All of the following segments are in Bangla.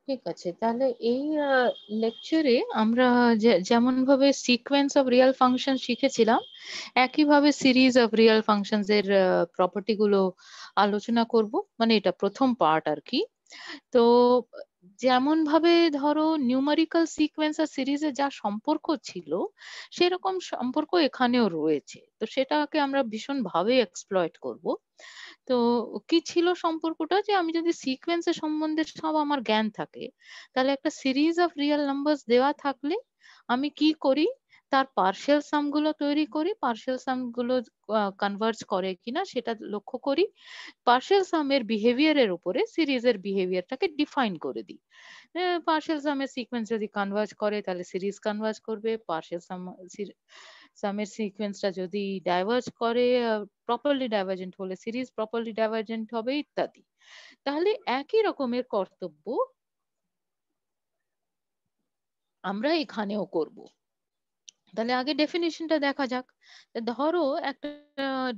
ঠিক আছে, তাহলে এই লেকচারে আমরা যেমন ভাবে সিকোয়েন্স অফ রিয়েল ফাংশন শিখেছিলাম, একইভাবে সিরিজ অফ রিয়েল ফাংশনস এর প্রপার্টি গুলো আলোচনা করব। মানে এটা প্রথম পার্ট আর কি। তো যেমন ভাবে ধরো নিউমারিক্যাল সিকোয়েন্স আর সিরিজে যা সম্পর্ক ছিল, সেরকম সম্পর্ক এখানেও রয়েছে। তো সেটাকে আমরা ভীষণ ভাবে এক্সপ্লয়েট করব। তো কি ছিল সম্পর্কটা, যে আমি যদি সিকোয়েন্সের সম্বন্ধে সব আমার জ্ঞান থাকে, তাহলে একটা সিরিজ অফ রিয়েল নাম্বারস দেওয়া থাকলে আমি কি করি, তার পার্শিয়াল সাম গুলো তৈরি করি, পার্শিয়াল সাম গুলো কনভার্জ করে কিনা সেটা লক্ষ্য করি, পার্শিয়াল সামের বিহেভিয়ারের উপরে সিরিজের বিহেভিয়ারটাকে ডিফাইন করে দিই। পার্শিয়াল সামের সিকোয়েন্স যদি কনভার্জ করে তাহলে সিরিজ কনভার্জ করবে, পার্শিয়াল সামের সিকোয়েন্সটা যদি ডাইভার্জ করে, প্রপারলি ডাইভার্জেন্ট হলে সিরিজ প্রপারলি ডাইভার্জেন্ট হবে, ইত্যাদি। তাহলে একই রকমের কর্তব্য আমরা এখানেও করব। তাহলে আগে ডেফিনিশনটা দেখা যাক। ধরো একটা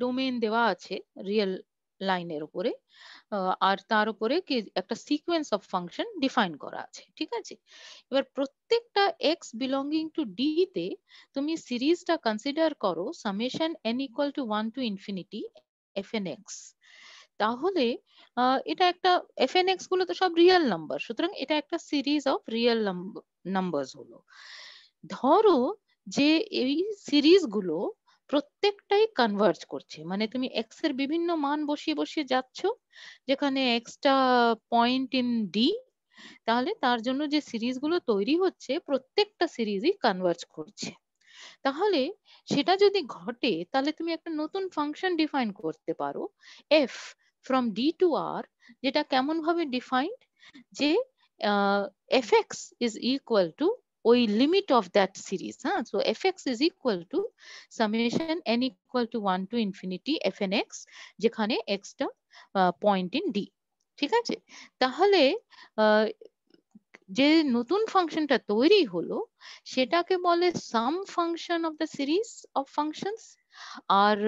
ডোমেইন দেওয়া আছে রিয়েল লাইনের উপরে, আর তার উপরে কি একটা সিকোয়েন্স অফ ফাংশন ডিফাইন করা আছে, ঠিক আছে। এবার প্রত্যেকটা এক্স বিলঙ্গিং টু ডি তে তুমি সিরিজটা কনসিডার করো summation N equal to 1 to infinity f N x. তাহলে এটা একটা এফ এন এক্স গুলো তো সব রিয়েল নাম্বার, সুতরাং এটা একটা সিরিজ অফ রিয়েল নাম্বারস হলো। ধরো যে এই সিরিজ গুলো প্রত্যেকটাই কনভার্জ করছে, মানে তুমি এক্স এর বিভিন্ন মান বসিয়ে বসিয়ে যাচ্ছ, যেখানে এক্সটা পয়েন্ট ইন ডি, তাহলে তার জন্য যে সিরিজ গুলো তৈরি হচ্ছে প্রত্যেকটা সিরিজই কনভার্জ করছে। তাহলে সেটা যদি ঘটে, তাহলে তুমি একটা নতুন ফাংশন ডিফাইন করতে পারো, এফ ফ্রম ডি টু আর, যেটা কেমন ভাবে ডিফাইন্ড, যে F x is equal two ওই লিমিট অফ দ্যাট সিরিজ। হ্যাঁ, so F x is equal to summation N equal to 1 to infinity f N x, যেখানে এক্সটা পয়েন্ট ইন ডি। ঠিক আছে, তাহলে যে নতুন ফাংশনটা তৈরি হলো সেটাকে বলে sum function of the series of functions. আর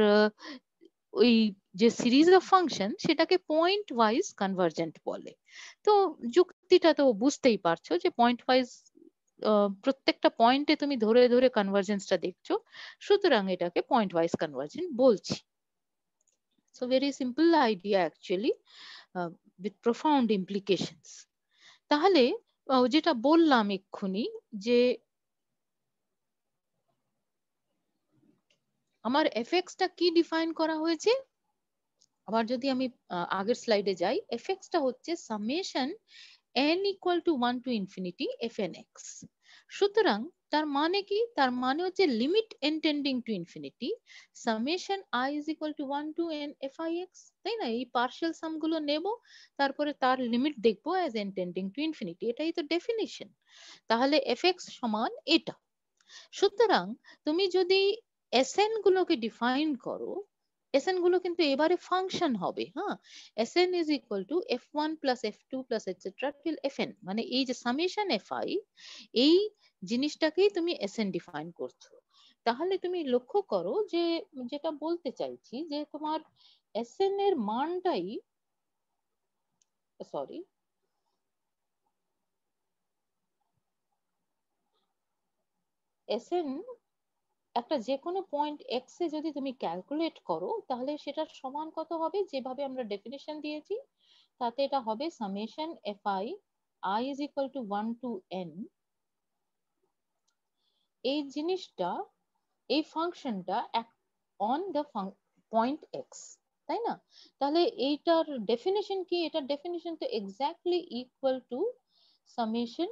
ওই যে সিরিজ অফ ফাংশন সেটাকে পয়েন্ট ওয়াইজ কনভার্জেন্ট বলে। তো যুক্তিটা তো বুঝতেই পারছো যে পয়েন্ট ওয়াইজ, প্রত্যেকটা পয়েন্টে তুমি ধরে ধরে কনভার্জেন্সটা দেখছো, সুতরাং এটাকে পয়েন্ট ওয়াইজ কনভার্জেন্ট বলছি। So very simple idea actually, with profound implications. তাহলে যেটা বললাম এক্ষুনি, যে আমার এফএক্সটা কি ডিফাইন করা হয়েছে, আবার যদি আমি আগের স্লাইডে যাই, এফএক্সটা হচ্ছে summation n equal to 1 to infinity f N x. সুতরাং তার মানে কি, তার মানে হচ্ছে limit n tending to infinity summation i is equal to 1 to n f I x, তাই না? এই পার্শিয়াল সাম গুলো নেব, তারপরে তার লিমিট দেখবো as n tending to infinity, এটাই তো ডেফিনিশন। তাহলে এফএক্স সমান এটা। সুতরাং তুমি যদি এসএন গুলোকে ডিফাইন করো, এসএন গুলো কিন্তু এবারে ফাংশন হবে। হ্যাঁ, s n is equal to f one plus f two plus etcetera till f n, মানে এই যে সামেশন এফ আই, এই জিনিসটাকেই তুমি এসএন ডিফাইন করছো। তাহলে তুমি লক্ষ্য করো যে যেটা বলতে চাইছি, যে তোমার এসএন এর মানটাই, সরি, এসএন একটা যে কোনো পয়েন্ট এক্স এ যদি তুমি ক্যালকুলেট করো, তাহলে সেটার সমান কত হবে, যেভাবে আমরা ডেফিনেশন দিয়েছি তাতে এটা হবে summation F i i is equal to 1 to n, এই জিনিসটা, এই ফাংশনটা অন দ্য পয়েন্ট এক্স, তাই না? তাহলে এইটার ডেফিনেশন কি, এটার ডেফিনেশন তো exactly equal to summation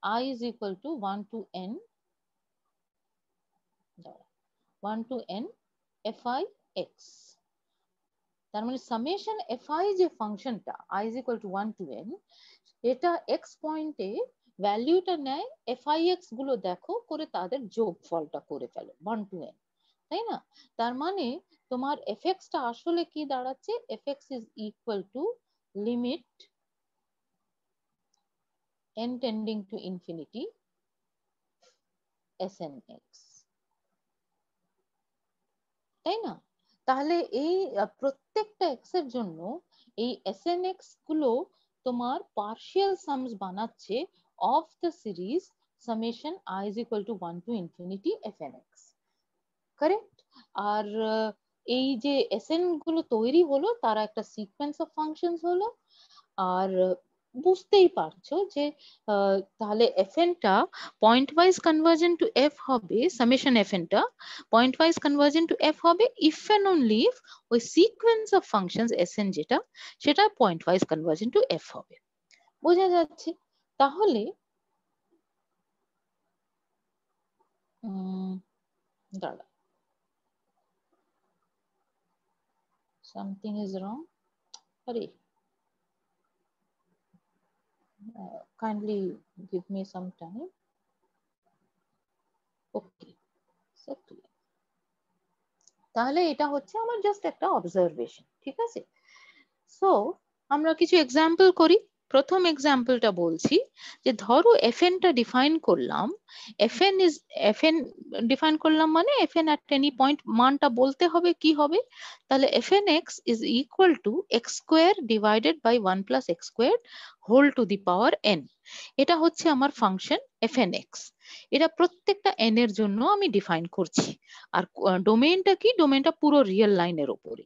I is equal to 1 to N, 1 to N F I X. তার মানে সামেশন এফ আই যে ফাংশনটা I is equal to 1 to N, এটা এক্স পয়েন্টে ভ্যালুটা নেয়, এফ আই এক্স গুলো দেখো করে তাদের যোগফলটা করে ফেলো 1 টু এন, তাই না? তার মানে তোমার এফ এক্সটা আসলে কি দাঁড়াচ্ছে, F x is equal to limit N trending to infinity S N x, তাই না? তাহলে এই প্রত্যেকটা এক্স এর জন্য এই এস এন এক্স গুলো তোমার পার্শিয়াল সামস বানাচ্ছে of the series summation I is equal to 1 to infinity fnx, correct? আর এই যে এসএন গুলো তৈরি হলো তারা একটা সিকোয়েন্স অফ ফাংশনস হলো। আর বুঝতেই পারছো যে তাহলে fn টা pointwise convergent to f হবে, সামেশন fn টা pointwise convergent to f হবে ইফ এন্ড অনলি ইফ ওই সিকোয়েন্স অফ ফাংশনস sn যেটা সেটা pointwise convergent to f হবে। বোঝা যাচ্ছে? তাহলে দাঁড়া, something is wrong. আরে kindly give me some time. Okay, so clear. তাহলে এটা হচ্ছে আমার জাস্ট একটা অবজারভেশন, ঠিক আছে? সো আমরা কিছু এক্সাম্পল করি। প্রথম এক্সাম্পলটা বলছি যে ধরো fn টা ডিফাইন করলাম, fn ডিফাইন করলাম মানে fn at any point মানটা বলতে হবে কি হবে, তাহলে fnx is equal to x square divided by 1 plus x squared whole to the power n। এটা হচ্ছে আমার ফাংশন fnx। এটা প্রত্যেকটা n এর জন্য আমি ডিফাইন করছি। আর ডোমেইনটা কি? ডোমেইনটা পুরো রিয়েল লাইনের উপরে।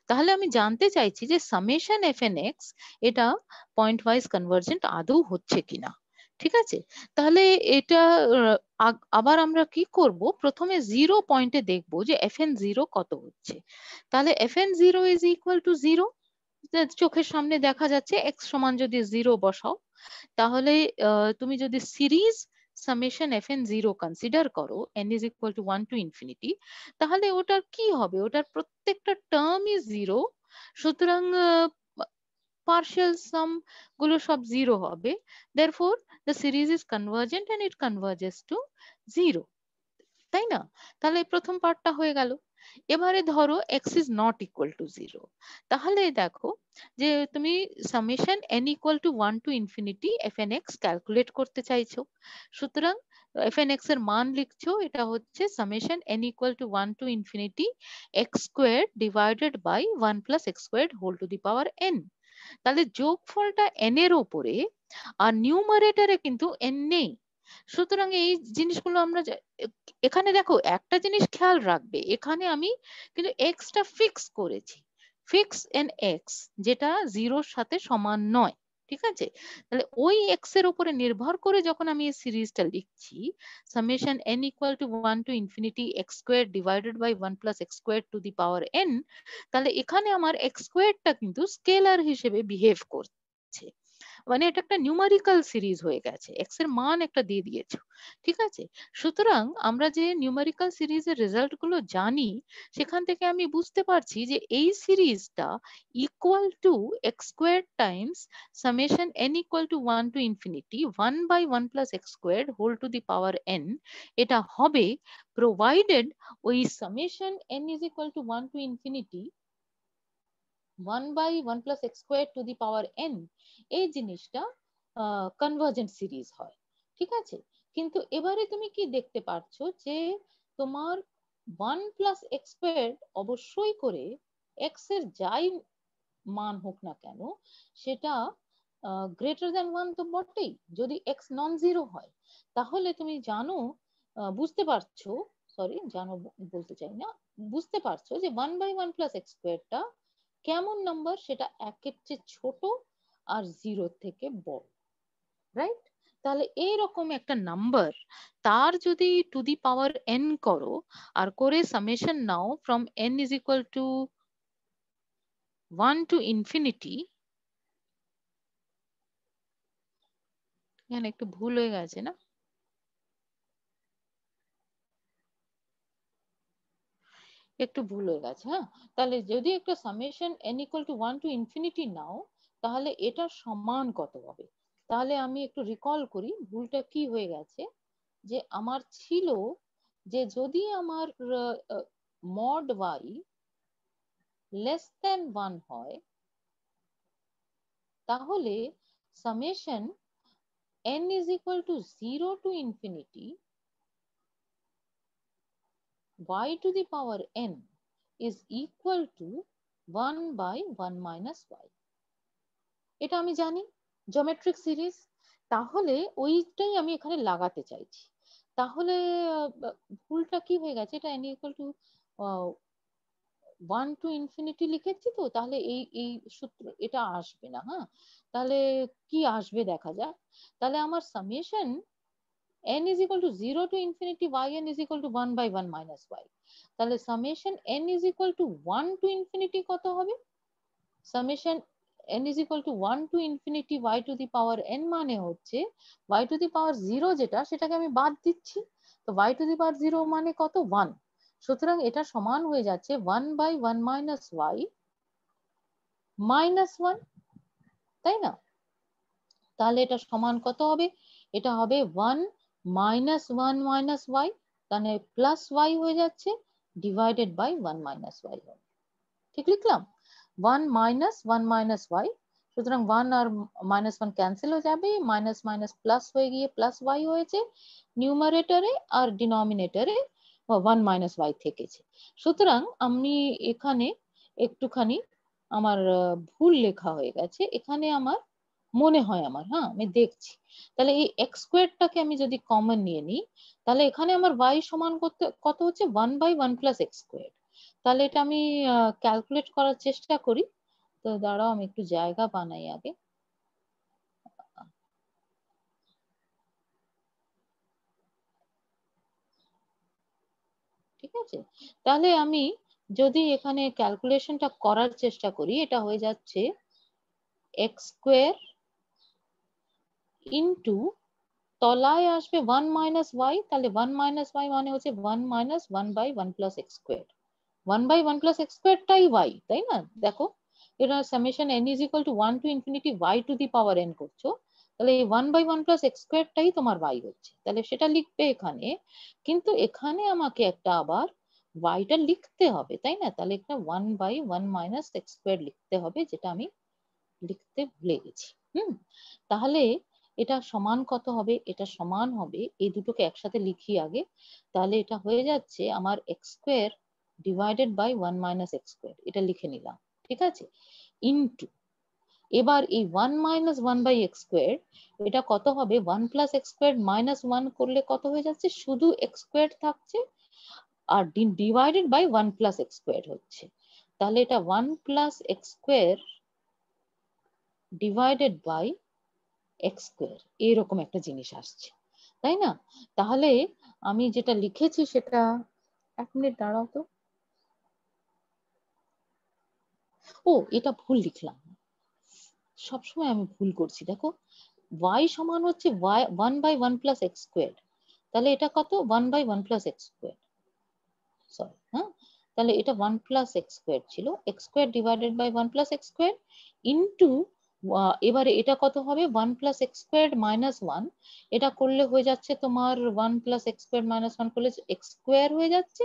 তাহলে আমি জানতে চাইছি যে সামেশন fnx এটা পয়েন্ট ওয়াইজ কনভার্জেন্ট আদৌ হচ্ছে কিনা, ঠিক আছে? তাহলে এটা আবার আমরা কি করব, প্রথমে 0 পয়েন্টে দেখবো যে fn0 কত হচ্ছে। তাহলে fn0 is equal to 0, চোখের সামনে দেখা যাচ্ছে x সমান যদি 0 বসাও, তাহলে তুমি যদি সিরিজ সামেশন fn0 কনসিডার করো n is equal to 1 to infinity, তাহলে ওটার কি হবে? ওটার প্রত্যেকটা টার্মই 0, সুতরাং partial sum গুলো সব 0 হবে। therefore the series is convergent and it converges to 0, তাই না? তাহলে প্রথম পার্টটা হয়ে গেল। এবারে ধরো x is not equal to 0, তাহলে দেখো যে তুমি summation n equal to 1 to infinity fnx calculate করতে চাইছো, সুতরাং fnx এর মান লিখছো, এটা হচ্ছে summation n equal to 1 to infinity x squared divided by 1 plus x squared whole to the power n। তাহলে যোগফলটা n এর উপরে, আর নিউমারেটরে কিন্তু n নেই। সুতরাং এই জিনিসগুলো আমরা এখানে দেখো একটা জিনিস খেয়াল রাখবে, এখানে আমি কিন্তু এক্সটা ফিক্স করেছি, ফিক্স এন এক্স, যেটা জিরোর সাথে সমান নয়, ঠিক আছে? তাহলে ওই এক্স এর উপরে নির্ভর করে যখন আমি এই সিরিজটা লিখছি summation n equal to 1 to infinity x square divided by 1 plus x square to the power n, তাহলে এখানে আমার x স্কয়ারটা কিন্তু স্কেলার হিসেবে বিহেভ করছে, মানে এটা একটা নিউমারিক্যাল সিরিজ হয়ে গেছে, এক্স এর মান একটা দিয়ে দিয়েছো, ঠিক আছে? সুতরাং আমরা যে নিউমারিক্যাল সিরিজের রেজাল্ট গুলো জানি সেখান থেকে আমি বুঝতে পারছি যে এই সিরিজটা equal to x square times summation n equal to 1 to infinity 1 by 1 plus x square whole to the power n। এটা হবে প্রোভাইডেড ওই summation n is equal to 1 to infinity 1 by 1 plus x squared to the power n এই জিনিসটা কনভার্জেন্ট সিরিজ হয়, ঠিক আছে? কিন্তু এবারে তুমি কি দেখতে পাচ্ছ যে তোমার 1 plus x squared অবশ্যই করে x এর যাই মান হোক না কেন সেটা গ্রেটার দ্যান 1 তো বটেই, যদি x নন জিরো হয়। তাহলে তুমি জানো, বুঝতে পারছো, সরি জানো বলতে চাই না, বুঝতে পারছো যে 1 by 1 plus x স্কোয়ারটা কেমন নাম্বার, সেটা একের চেয়ে ছোট আর জিরো থেকে বড়, রাইট? তাহলে এইরকম একটা নাম্বার তার যদি টু দি পাওয়ার n করো আর করে summation now from n is equal to 1 to infinity, এখানে একটু ভুল হয়ে গেছে না, একটু ভুল হয়ে গেছে, হ্যাঁ? তাহলে যদি একটা summation n equal to 1 to infinity নাও তাহলে এটা সমান কত হবে? তাহলে আমি একটু রিকল করি ভুলটা কি হয়ে গেছে, যে আমার ছিল যে যদি আমার মড y লেস দেন 1 হয় তাহলে summation n is equal to 0 to infinity y to the power n is equal to 1 by 1 minus y। এটা আমি জানি, জিওমেট্রিক সিরিজ, তাহলে ওইটাই আমি এখানে লাগাতে চাইছি। তাহলে ভুলটা কি হয়ে গেছে, এটা n equal to 1 to infinity লিখেছি, তো তাহলে এই এই সূত্র এটা আসবে না। হ্যাঁ, তাহলে কি আসবে দেখা যাক। তাহলে আমার summation n is equal to 0 to infinity yn is equal to 1 by 1 minus y। তাহলে summation n is equal to 1 to infinity কত হবে? Summation n is equal to 1 to infinity y to the power n মানে হচ্ছে y to the power 0 যেটা, সেটাকে আমি বাদ দিচ্ছি। তো y to the power 0 মানে কত? 1। সুতরাং এটা সমান হয়ে যাচ্ছে 1 by 1 minus y minus 1, তাই না? তাহলে এটা সমান কত হবে? এটা হবে 1 minus 1 minus y, তাহলে প্লাস y হয়ে যাচ্ছে, ডিভাইডেড বাই 1 minus y হবে। ঠিক লিখলাম? 1 minus 1 minus y, সুতরাং 1 আর মাইনাস 1 ক্যান্সেল হয়ে যাবে, মাইনাস মাইনাস প্লাস হয়ে গিয়ে প্লাস y হয়েছে, নিউমারেটরে আর ডিনোমিনেটরে 1 মাইনাস y থেকেছে। সুতরাং আমি এখানে একটুখানি আমার ভুল লেখা হয়ে গেছে এখানে, আমার মনে হয় আমার, হ্যাঁ আমি দেখছি। তাহলে এই এক্স স্কোয়ারটাকে আমি যদি কমন নিয়ে নিই, তাহলে এখানে আমার y সমান করতে কত হচ্ছে? 1 বাই 1 প্লাস এক্স স্কোয়ার। তাহলে এটা আমি ক্যালকুলেট করার চেষ্টা করি। তো দাঁড়াও আমি একটু জায়গা বানাই আগে। ঠিক আছে, তাহলে আমি যদি এখানে ক্যালকুলেশনটা করার চেষ্টা করি, এটা হয়ে যাচ্ছে এক্স স্কোয়ার ইন্টু তলায় আসবে 1 মাইনাস ওয়াই, তাহলে 1 মাইনাস ওয়াই মানে হচ্ছে 1 minus 1 by 1 plus x square. 1 by 1 plus X স্কোয়ারটাই ওয়াই, তাই না? দেখো এটা summation n is equal to 1 to infinity y to the power n করছো, তাহলে এই 1 বাই 1 প্লাস এক্স স্কোয়ারটাই তোমার y হচ্ছে, তাহলে সেটা লিখবে এখানে। কিন্তু এখানে আমাকে একটা আবার y-টা লিখতে হবে, তাই না? তাহলে একটা 1 বাই 1 মাইনাস এক্স স্কোয়ার লিখতে হবে, যেটা আমি লিখতে ভুলে গেছি। তাহলে এটা সমান কত হবে? এটা সমান হবে, এই দুটোকে একসাথে লিখি আগে, তাহলে এটা হয়ে যাচ্ছে আমার x square divided by 1 minus x square, এটা লিখে নিলাম, ঠিক আছে, ইনটু এবার এই 1 মাইনাস 1 বাই এক্স স্কোয়ার, এটা কত হবে? 1 প্লাস এক্স স্কোয়ার মাইনাস 1 করলে কত হয়ে যাচ্ছে? শুধু এক্স স্কোয়ার থাকছে, আর divided by 1 plus x square হচ্ছে, তাহলে এটা 1 plus x square divided by x square, এরকম একটা জিনিস আসছে, তাই না? তাহলে আমি যেটা লিখেছি সেটা, এক মিনিট দাঁড়াও তো, ও এটা ভুল লিখলাম, সবসময় আমি ভুল করছি। দেখো y সমান হচ্ছে 1 বাই 1 প্লাস এক্স স্কোয়ার, তাহলে এটা কত? 1 by 1 plus x square, sorry, হ্যাঁ, তাহলে এটা 1 প্লাস এক্স স্কোয়ার ছিল, x square divided by 1 plus x square into, এবারে এটা কত হবে? 1 প্লাস এক্স স্কোয়ার মাইনাস 1, এটা করলে হয়ে যাচ্ছে তোমার 1 প্লাস এক্স স্কোয়ার মাইনাস 1 করলে এক্স স্কোয়ার হয়ে যাচ্ছে,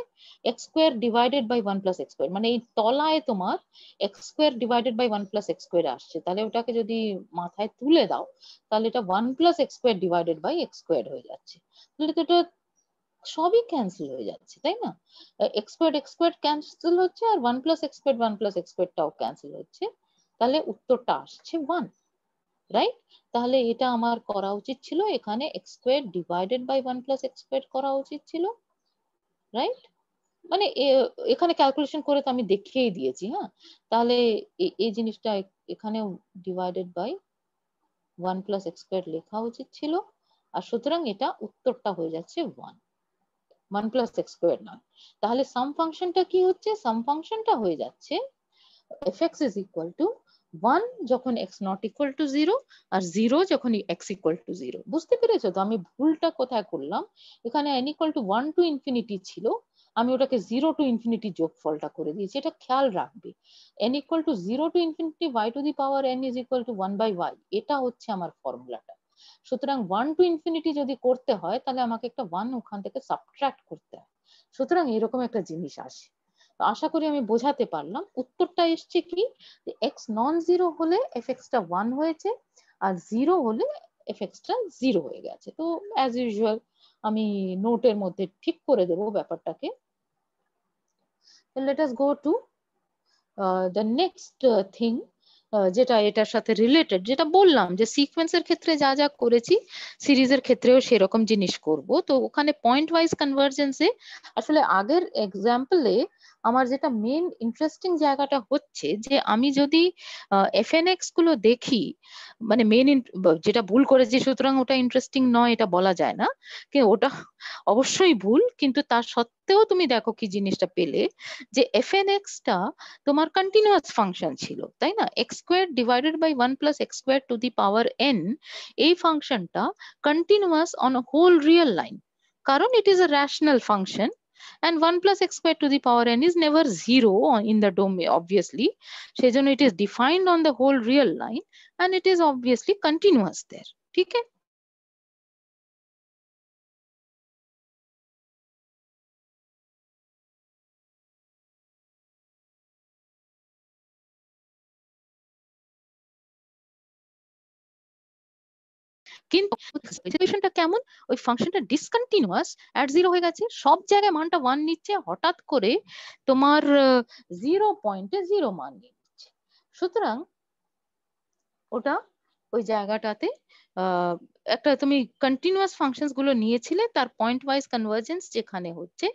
x square divided by 1 plus x square, মানে এই তলায় তোমার x square divided by 1 plus x square আসছে, তাহলে ওটাকে যদি মাথায় তুলে দাও, তাহলে এটা 1 plus x square divided by x square হয়ে যাচ্ছে, তাহলে তো এটা সবই ক্যান্সেল হয়ে যাচ্ছে, তাই না? এক্স স্কোয়ার ক্যান্সেল হচ্ছে, আর 1 plus x square 1 plus X স্কোয়ারটাও ক্যান্সেল হচ্ছে, তাহলে উত্তরটা আসছে 1, রাইট? তাহলে এটা আমার করা উচিত ছিল এখানে x square divided by 1 plus x square করা উচিত ছিল, রাইট? মানে এখানে ক্যালকুলেশন করে তো আমি দেখিয়েই দিয়েছি, হ্যাঁ। তাহলে এই জিনিসটা এখানেও divided by 1 plus x square লেখা উচিত ছিল, আর সুতরাং এটা উত্তরটা হয়ে যাচ্ছে 1, 1 প্লাস এক্স স্কোয়ার নয়। তাহলে সাম ফাংশনটা কি হচ্ছে? সাম ফাংশনটা হয়ে যাচ্ছে fx is equal to 1 যখন x not equal to 0, আর 0 যখন x equal to 0। বুঝতে পেরেছো তো আমি ভুলটা কোথায় করলাম? এখানে n equal to 1 to infinity ছিল, আমি ওটাকে 0 to infinity যোগফলটা করে দিয়েছি, এটা খেয়াল রাখবে। n equal to 0 to infinity y to the power n is equal to 1 by y, এটা হচ্ছে আমার ফর্মুলাটা। সুতরাং 1 to infinity যদি করতে হয়, তাহলে আমাকে একটা 1 ওখান থেকে সাবট্রাক্ট করতে হয়, সুতরাং এরকম একটা জিনিস আসে। আশা করি আমি বোঝাতে পারলাম। উত্তরটা এসছে কি, এক্স নন জিরো হলে এফএক্স টা 1 হয়েছে, আর 0 হলে এফএক্স টা 0 হয়ে গেছে। তো অ্যাজ ইউজুয়াল আমি নোটের মধ্যে ঠিক করে দেব ব্যাপারটাকে। Let us go to the next thing, যেটা এটার সাথে রিলেটেড, যেটা বললাম যে সিকোয়েন্সের ক্ষেত্রে যা যা করেছি সিরিজের ক্ষেত্রেও সেরকম জিনিস করব। তো ওখানে পয়েন্ট ওয়াইজ কনভার্জেন্সে আসলে আগের এক্সাম্পলে আমার যেটা মেন ইন্টারেস্টিং জায়গাটা হচ্ছে যে আমি যদি এফএনএক্স গুলো দেখি, মানে মেন যেটা ভুল করেছি সুতরাং ওটা ইন্টারেস্টিং নয় এটা বলা যায় না, কি ওটা অবশ্যই ভুল, কিন্তু তার সত্ত্বেও তুমি দেখো কি জিনিসটা পেলে, যে এফএনএক্স টা তোমার কন্টিনিউয়াস ফাংশন ছিল, তাই না? X square divided by 1 + x² to the power n, এই ফাংশনটা continuous on whole real line, কারণ it is a rational function and 1 + x² to the power n is never 0 in the domain obviously, সেজন্য it is defined on the whole real line and it is obviously continuous there. ঠিক আছে? কিন্তু সিচুয়েশনটা কেমন, ওই ফাংশনটা ডিসকন্টিনিউয়াস অ্যাট 0 হয়ে গেছে, সব জায়গায় মানটা 1 নিচ্ছে, হঠাৎ করে তোমার 0 পয়েন্টে 0 মান নিচ্ছে। সুতরাং ওটা ওই জায়গাটাতে একটা তুমি কন্টিনিউয়াস ফাংশনস গুলো নিয়েছিলে, তার পয়েন্ট ওয়াইজ কনভার্জেন্স যেখানে হচ্ছে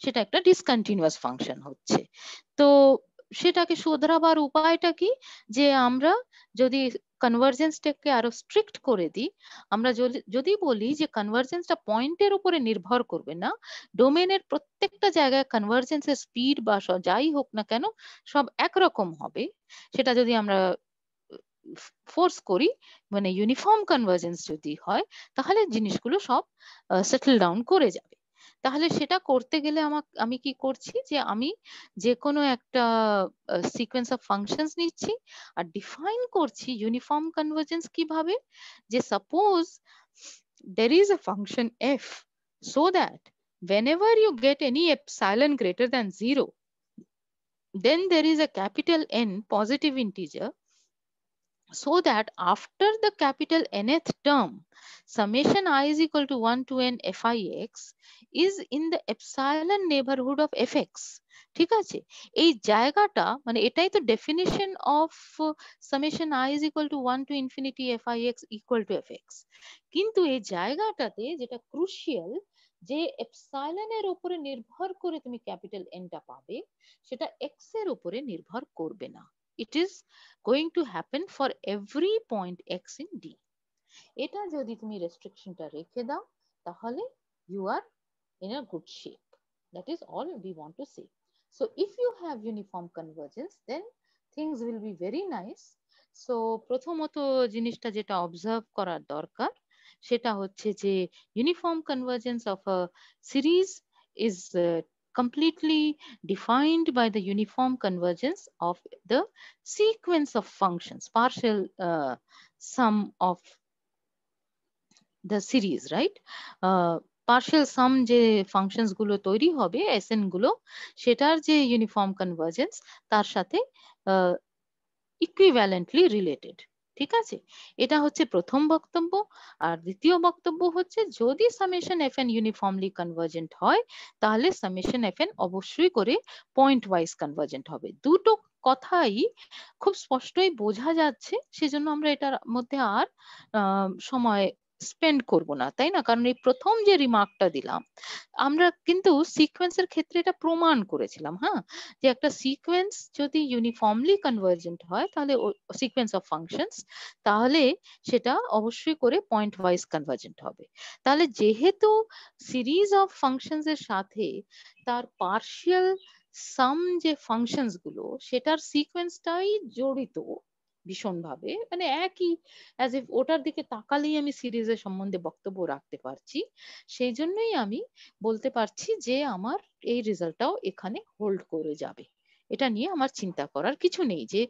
সেটা একটা ডিসকন্টিনিউয়াস ফাংশন হচ্ছে। তো সেটাকে শোধরাবার উপায়টা কি, যে আমরা যদি কনভার্জেন্সটাকে আরো স্ট্রিক্ট করে দিই, আমরা যদি বলি যে কনভার্জেন্সটা পয়েন্টের উপরে নির্ভর করবে না, ডোমেনের প্রত্যেকটা জায়গায় কনভার্জেন্সের স্পিড বা যাই হোক না কেন সব একরকম হবে, সেটা যদি আমরা ফোর্স করি, মানে ইউনিফর্ম কনভার্জেন্স যদি হয়, তাহলে জিনিসগুলো সব সেটেল ডাউন করে যাবে। তাহলে সেটা করতে গেলে আমি কি করছি, যে আমি যে কোনো একটা সিকোয়েন্স অফ ফাংশনস নিচ্ছি আর ডিফাইন করছি ইউনিফর্ম কনভার্জেন্স কিভাবে, যে suppose there is a function f so that whenever you get any epsilon greater than 0, then there is a capital N positive integer, so that after the capital nth term, summation I is equal to 1 to n fix is in the epsilon neighborhood of fx. ঠিক আছে? এই জায়গাটা মানে এটাই তো definition of summation I is equal to 1 to infinity fix equal to fx। কিন্তু এই জায়গাটাতে যেটা ক্রুশিয়াল, যে এপসাইলনের উপরে নির্ভর করে তুমি ক্যাপিটাল এনটা পাবে, সেটা এক্স এর উপরে নির্ভর করবে না। It is going to happen for every point x in D. এটা যদি তুমি রেস্ট্রিকশনটা রেখে দাও, তাহলে you are in a good shape. That is all we want to say. So if you have uniform convergence, then things will be very nice. So প্রথমত জিনিসটা যেটা অবজার্ভ করার দরকার সেটা হচ্ছে যে uniform convergence of a series is completely defined by the uniform convergence of the sequence of functions, partial sum of the series, right? Partial sum যে ফাংশনস গুলো তৈরি হবে এসএন গুলো, সেটার যে ইউনিফর্ম কনভার্জেন্স তার সাথে ইকুইভ্যালেন্টলি রিলেটেড। ঠিক আছে? এটা হচ্ছে প্রথম বক্তব্য। আর দ্বিতীয় বক্তব্য হচ্ছে যদি সামেশন এফএন ইউনিফর্মলি কনভার্জেন্ট হয়, তাহলে সামেশন এফএন অবশ্যই করে পয়েন্ট ওয়াইজ কনভার্জেন্ট হবে। দুটো কথাই খুব স্পষ্টই বোঝা যাচ্ছে, সেজন্য আমরা এটার মধ্যে আর সময় স্পেন্ড করব না, তাই না? কারণ এই প্রথম যে রিমার্কটা দিলাম, আমরা কিন্তু সিকোয়েন্সের ক্ষেত্রে এটা প্রমাণ করেছিলাম, হ্যাঁ, যে একটা সিকোয়েন্স যদি ইউনিফর্মলি কনভার্জেন্ট হয়, তাহলে সিকোয়েন্স অফ ফাংশনস, তাহলে সেটা অবশ্যই করে পয়েন্ট ওয়াইজ কনভার্জেন্ট হবে। তাহলে যেহেতু সিরিজ অফ ফাংশনস এর সাথে তার পার্শিয়াল সাম যে ফাংশনস গুলো সেটার সিকোয়েন্সটাই জড়িত ভীষণভাবে, মানে একই অ্যাজ ইফ ওটার দিকে তাকালেই আমি সিরিজের সম্বন্ধে বক্তব্য রাখতে পারছি, সেই জন্যই আমি বলতে পারছি যে আমার এই রেজাল্টটাও এখানে হোল্ড করে যাবে। এটা নিয়ে আমার চিন্তা করার কিছু নেই, যে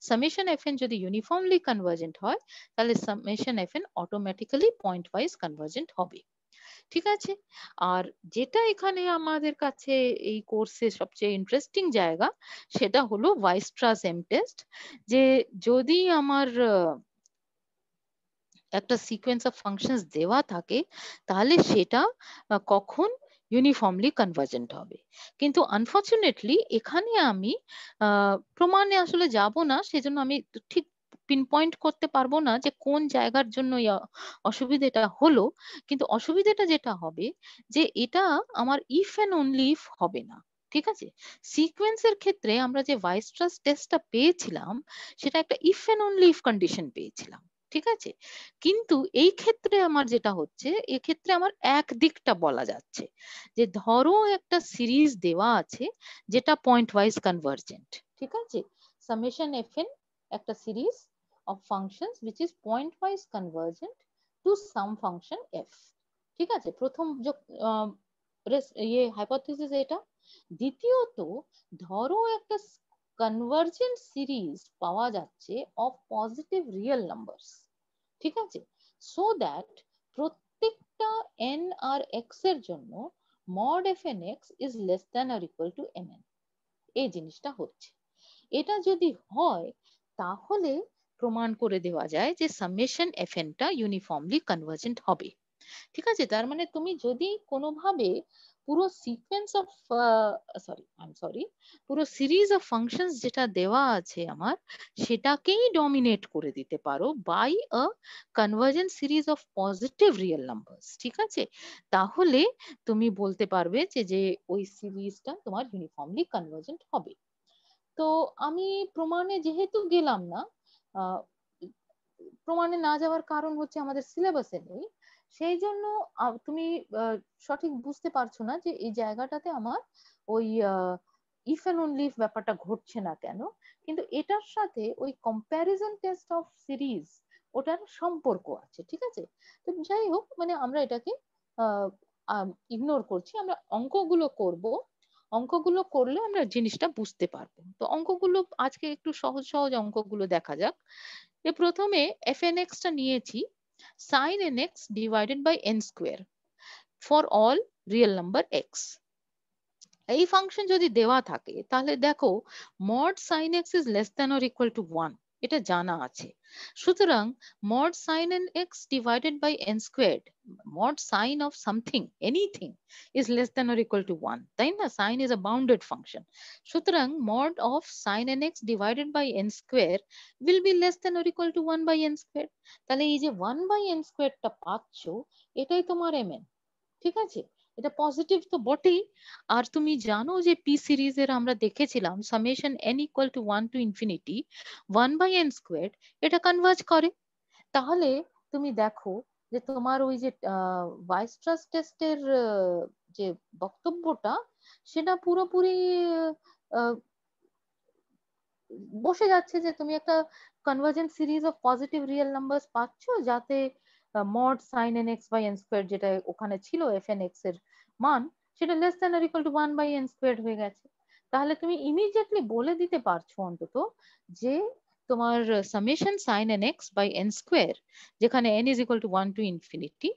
সামেশন এফএন যদি ইউনিফর্মলি কনভার্জেন্ট হয়, তাহলে summation FN automatically point wise convergent হবে। ঠিক আছে? আর যেটা এখানে আমাদের কাছে এই কোর্সের সবচেয়ে ইন্টারেস্টিং জায়গা, সেটা হলো ওয়াইস্ট্রাস এম টেস্ট, যে যদি আমার একটা সিকোয়েন্স অফ ফাংশনস দেওয়া থাকে, তাহলে সেটা কখন ইউনিফর্মলি কনভার্জেন্ট হবে। কিন্তু আনফরচুনেটলি এখানে আমি প্রমাণে আসলে যাব না, সেজন্য আমি ঠিক পিনপয়েন্ট করতে পারবো না যে কোন জায়গার জন্য অসুবিধাটা হলো, কিন্তু অসুবিধাটা যেটা হবে যে এটা আমার ইফ এন্ড অনলি ইফ হবে না। ঠিক আছে, সিকোয়েন্সের ক্ষেত্রে আমরা যে ওয়াইস্ট্রাস টেস্টটা পেয়েছিলাম সেটা একটা if and only if condition পেয়েছিলাম। ঠিক আছে, কিন্তু এই ক্ষেত্রে আমার যেটা হচ্ছে, এক্ষেত্রে আমার এক দিকটা বলা যাচ্ছে যে ধরো একটা সিরিজ দেওয়া আছে যেটা পয়েন্ট ওয়াইজ কনভার্জেন্ট। ঠিক আছে, সামেশন এফএন একটা series of functions which is point wise convergent to some function f। ঠিক আছে, প্রথম ইয়ে হাইপোথিসিস এটা। দ্বিতীয়ত, ধরো একটা কনভার্জেন্ট সিরিজ পাওয়া যাচ্ছে অফ পজিটিভ রিয়েল নাম্বারস। ঠিক আছে, সো দ্যাট প্রত্যেকটা n আর x এর জন্য mod fnx is less than or equal to mn। এই জিনিসটা হচ্ছে, এটা যদি হয় তাহলে প্রমাণ করে দেওয়া যায় যে সামেশন fnটা ইউনিফর্মলি কনভার্জেন্ট হবে। ঠিক আছে, তার মানে তুমি যদি কোনোভাবে পুরো সিকোয়েন্স অফ পুরো সিরিজ অফ ফাংশনস যেটা দেওয়া আছে আমার, সেটাকেই ডমিনেট করে দিতে পারো by a convergent series of positive real numbers. ঠিক আছে, তাহলে তুমি বলতে পারবে যে যে ওই সিরিজটা তোমার ইউনিফর্মলি কনভার্জেন্ট হবে। তো আমি প্রমাণে যেহেতু গেলাম না, আহ, প্রমাণে না যাওয়ার কারণ হচ্ছে আমাদের সিলেবাসে নেই, সেই জন্য তুমি সঠিক বুঝতে পারছো না যে এই জায়গাটাতে আমার ওই ইফ এন্ড অনলি ইফ ব্যাপারটা ঘটছে না কেন। কিন্তু এটার সাথে ওই কম্প্যারিজন টেস্ট অফ সিরিজ ওটার সম্পর্ক আছে। ঠিক আছে, তো যাই হোক, মানে আমরা এটাকে ইগনোর করছি, আমরা অঙ্কগুলো করব। অঙ্কগুলো করলে আমরা জিনিসটা বুঝতে পারবো। তো অঙ্কগুলো আজকে একটু সহজ সহজ অঙ্কগুলো দেখা যাক। প্রথমে fnx টা নিয়েছি sin nx divided by n square for all real number x। এই ফাংশন যদি দেওয়া থাকে তাহলে দেখো mod sin x is less than or equal to 1, এটা জানা আছে। সুতরাং mod sin nx divided by n squared, mod sin of something anything is less than or equal to 1, তাই না? sin is a bounded function, সুতরাং mod of sin nx divided by n square will be less than or equal to 1 by n squared। তাহলে এই যে 1 by n squared টা পাচ্ছ, এটাই তোমার mn। ঠিক আছে, এটা পজিটিভ তো বটেই। আর তুমি জানো যে পি সিরিজের আমরা দেখেছিলাম summation n equal to 1 to infinity 1 by n square, এটা কনভার্জ করে। তাহলে তুমি দেখো যে তোমার ওই যে ওয়াইস্ট্রাস টেস্টের যে বক্তব্যটা, সেটা পুরোপুরি আহ, বসে যাচ্ছে যে তুমি একটা convergent series of positive real numbers পাচ্ছ, যাতে mod sine N x by N square যেটা ওখানে ছিল এফ এন এক্স এর মান, সেটা less than or equal to 1 by N square হয়ে গেছে। তাহলে তুমি ইমিডিয়েটলি বলে দিতে পারছো অন্তত যে তোমার summation sine N x by N square, যেখানে N is equal to 1 to infinity,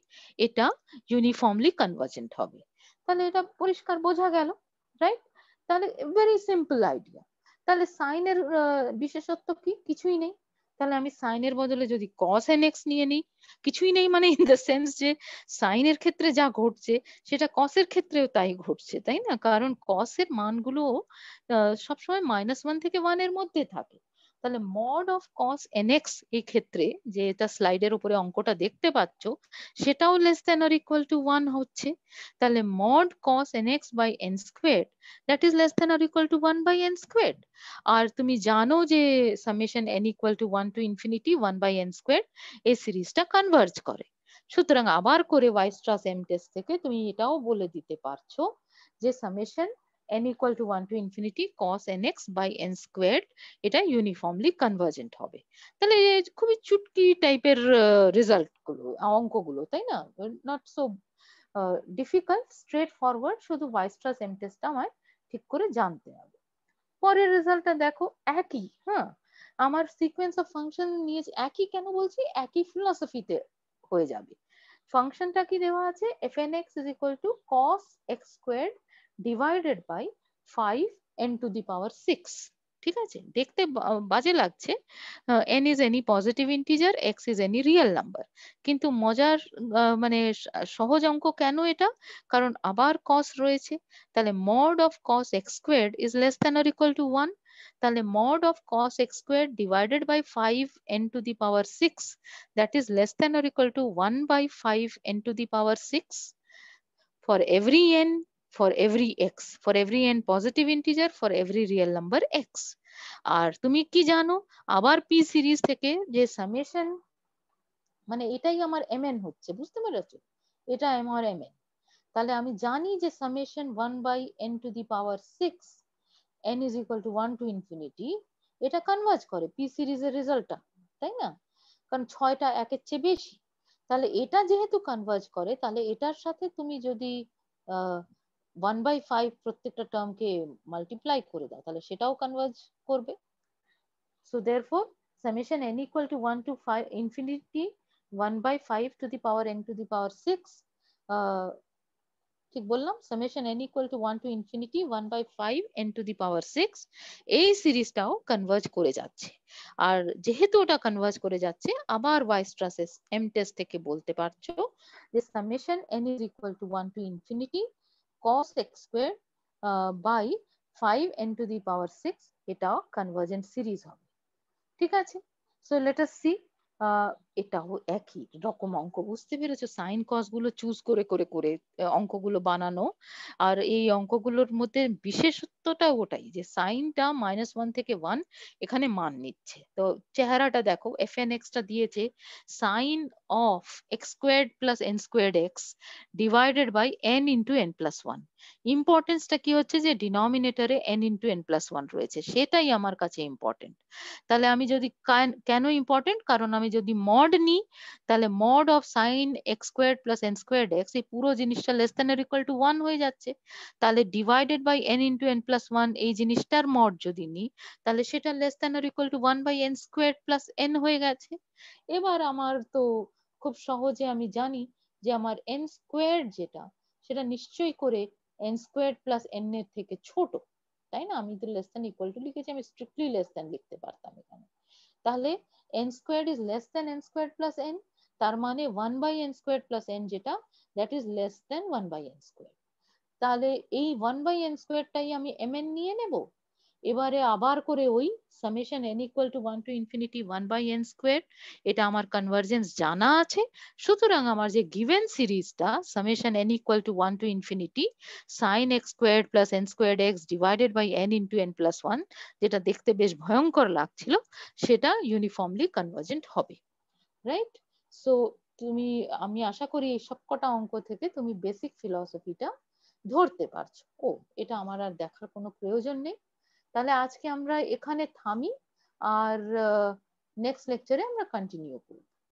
এটা ইউনিফর্মলি কনভার্জেন্ট হবে। তাহলে এটা পরিষ্কার বোঝা গেল, রাইট? তাহলে ভেরি সিম্পল আইডিয়া। তাহলে সাইনের বিশেষত্ব কি? কিছুই নেই। তাহলে আমি সাইনের বদলে যদি কস এন এক্স নিয়ে নিই, কিছুই নেই মানে ইন দ্য সেন্স যে সাইনের ক্ষেত্রে যা ঘটছে সেটা কসের ক্ষেত্রেও তাই ঘটছে, তাই না? কারণ কসের মানগুলো সবসময় -1 থেকে 1 এর মধ্যে থাকে। তাহলে mod of cos N x এই ক্ষেত্রে, যে এটা স্লাইডের উপরে অঙ্কটা দেখতে পাচ্ছ, সেটাও less than or equal to 1 হচ্ছে। তাহলে mod cos N x by N square that is less than or equal to 1 by N square. আর তুমি জানো যে summation n equal to 1 to infinity 1 by n square এই সিরিজটা কনভার্জ করে। সুতরাং আবার করে ওয়াইস্ট্রাস এম টেস্ট থেকে তুমি এটাও বলে দিতে পারছো যে summation n equal to 1 to infinity cos nx by n square এটা ইউনিফর্মলি কনভার্জেন্ট হবে। তাহলে খুবই চুটকি টাইপের রেজাল্ট গুলো, অঙ্কগুলো, তাই না? Not so difficult, straight forward, শুধু ওয়াইস্ট্রাস এম টেস্টটা আমায় ঠিক করে জানতে হবে। পরের রেজাল্টটা দেখো, একই। হ্যাঁ, আমার সিকোয়েন্স অফ ফাংশন নিয়ে একই কেন বলছি, একই ফিলোসফিতে হয়ে যাবে। ফাংশনটা কি দেওয়া আছে, F N X is equal to cos X square divided by 5 n to the power 6। ঠিক আছে, দেখতে বাজে লাগছে, n is any positive integer, x is any real number, কিন্তু মজার মানে সহজ অঙ্ক কেন এটা, কারণ আবার cos রয়েছে। তাহলে mod of cos x squared is less than or equal to 1। তাহলে mod of cos x squared divided by 5 n to the power 6 that is less than or equal to 1 by 5 n to the power 6 for every n, for every x, for every n positive integer, for every real number x. আর তুমি কি জানো আবার p সিরিজ থেকে যে সামেশন, মানে এটাই আমার mn হচ্ছে, বুঝতে পেরেছো? এটা আমার mn। তাহলে আমি জানি যে summation 1 by n to the power 6 n is equal to 1 to infinity, এটা কনভার্জ করে পি সিরিজের রেজাল্টটা, তাই না? কারণ 6টা একের চেয়ে বেশি। তাহলে এটা যেহেতু কনভার্জ করে, তাহলে এটার সাথে তুমি যদি 1/5 প্রত্যেকটা টার্মকে মাল্টিপ্লাই করে দাও, তাহলে সেটাও কনভার্জ করবে। So therefore, summation n equal to 1 to 5 infinity 1 by 5 to the power n to the power 6, ঠিক বললাম? summation n equal to 1 to infinity 1 by 5 n to the power 6 এই সিরিজটাও কনভার্জ করে যাচ্ছে। আর যেহেতু ওটা কনভার্জ করে যাচ্ছে, আবার ওয়াইস্ট্রাস এম টেস্ট থেকে বলতে পারছো যে summation n is equal to 1 to infinity cos x square by 5 n to the power 6, এটাও কনভার্জেন্ট সিরিজ হবে। ঠিক আছে, সো লেট আস সি। এটাও একই রকম অঙ্ক, বুঝতে পেরেছো? সাইন কস গুলো চুজ করে করে করে অঙ্কগুলো বানানো। আর এই অঙ্কগুলোর মধ্যে বিশেষত্বটা ওটাই যে সাইনটা -1 থেকে 1 এখানে মান নিচ্ছে। তো চেহারাটা দেখো, এফ এন এক্স টা দিয়েছে sine of X squared plus N squared x divided by N into N plus one. ইম্পর্টেন্সটা কি হচ্ছে যে ডিনমিনেটরে N into N plus one রয়েছে, সেটাই আমার কাছে ইম্পর্টেন্ট। তাহলে আমি যদি কেন ইম্পর্টেন্ট, কারণ আমি যদি মড নিই, তাহলে mod of sine x squared plus N squared x, এই পুরো জিনিসটা less than or equal to 1 হয়ে যাচ্ছে। তাহলে divided by N into N plus one, এই জিনিসটার মড যদি নিই, তাহলে সেটা less than or equal to 1 by n squared plus n হয়ে গেছে। এবার আমার তো খুব সহজে আমি জানি যে আমার এন স্কোয়ার্ড যেটা, সেটা নিশ্চয়ই করে এন স্কোয়ার্ড প্লাস এন এর থেকে ছোট, তাই না? আমি তো লেস দ্যান ইকুয়াল টু লিখেছি, আমি স্ট্রিক্টলি লেস দ্যান লিখতে পারতাম এখানে। তাহলে n squared is less than n squared plus n, তার মানে 1 by n squared plus n যেটা, that is less than 1 by n squared. তাহলে এই 1 বাই n স্কোয়ারটাই আমি mn নিয়ে নেব। এবারে আবার করে ওই summation n equal to 1 to infinity 1 by n square, এটা আমার কনভার্জেন্স জানা আছে। সুতরাং আমার যে গিভেন সিরিজটা summation n equal to 1 to infinity sine x squared plus N squared x divided by n into n plus one, যেটা দেখতে বেশ ভয়ঙ্কর লাগছিল, সেটা ইউনিফর্মলি কনভার্জেন্ট হবে, রাইট? সো তুমি, আমি আশা করি এই সবকটা অঙ্ক থেকে তুমি বেসিক ফিলসফিটা ধরতে পারছো। ও, এটা আমার আর দেখার কোনো প্রয়োজন নেই। তাহলে আজকে আমরা এখানে থামি, আর নেক্সট লেকচারে আমরা কন্টিনিউ করব।